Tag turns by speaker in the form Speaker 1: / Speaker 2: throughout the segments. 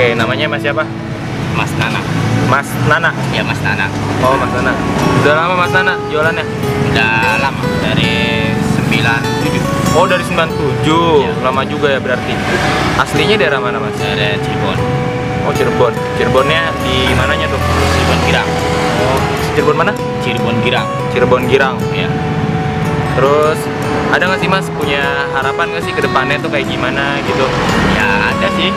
Speaker 1: Oke, namanya Mas siapa?
Speaker 2: Mas Nana.
Speaker 1: Mas Nana?
Speaker 2: Ya, Mas Nana.
Speaker 1: Oh, Mas Nana. Udah lama Mas Nana jualannya?
Speaker 2: Udah lama, dari 97.
Speaker 1: Oh, dari 97.
Speaker 2: Ya.
Speaker 1: Lama juga ya berarti. Aslinya daerah mana, Mas?
Speaker 2: Dari Cirebon.
Speaker 1: Oh, Cirebon. Cirebonnya di mananya tuh?
Speaker 2: Cirebon Girang.
Speaker 1: Oh, Cirebon mana?
Speaker 2: Cirebon Girang.
Speaker 1: Cirebon Girang.
Speaker 2: Ya.
Speaker 1: Terus ada nggak sih Mas punya harapan nggak sih ke depannya tuh kayak gimana gitu?
Speaker 2: Ya ada sih.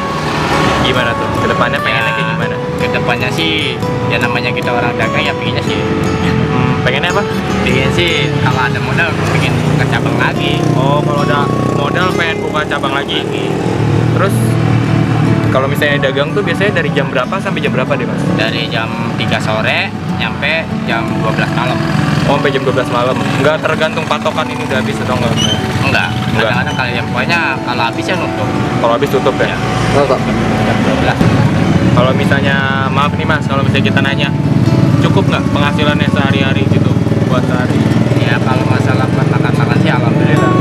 Speaker 1: Gimana tuh? Ke depannya pengennya
Speaker 2: Ya,
Speaker 1: kayak gimana?
Speaker 2: Kedepannya sih, ya namanya kita orang dagang ya pengennya sih.
Speaker 1: Pengennya apa?
Speaker 2: Pengen sih kalau ada modal pengen buka cabang lagi.
Speaker 1: Oh, kalau ada modal pengen buka cabang lagi. Terus kalau misalnya dagang tuh biasanya dari jam berapa sampai jam berapa deh Mas?
Speaker 2: Dari jam 3 sore nyampe jam 12 malam.
Speaker 1: Oh, sampai jam 12 malam. Nggak tergantung patokan ini udah habis atau enggak?
Speaker 2: Enggak. Kadang-kadang kalau yang pokoknya kalau habis ya nutup.
Speaker 1: Kalau habis tutup ya?
Speaker 2: Ya. Jam 12.
Speaker 1: Kalau misalnya, maaf nih Mas, kalau misalnya kita nanya, cukup nggak penghasilannya sehari-hari gitu buat sehari?
Speaker 2: Ya kalau masalah buat makan-makan sih alhamdulillah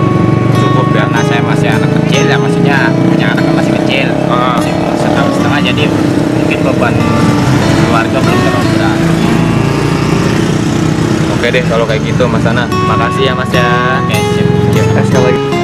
Speaker 1: Cukup ya?
Speaker 2: karena saya masih anak kecil ya, maksudnya punya anak kan masih kecil, masih umur setahun-setengah, jadi mungkin beban keluarga belum terlalu berat.
Speaker 1: Oke deh kalau kayak gitu Mas Ana. Makasih ya Mas ya.
Speaker 2: Oke, sip.
Speaker 1: Terima kasih lagi.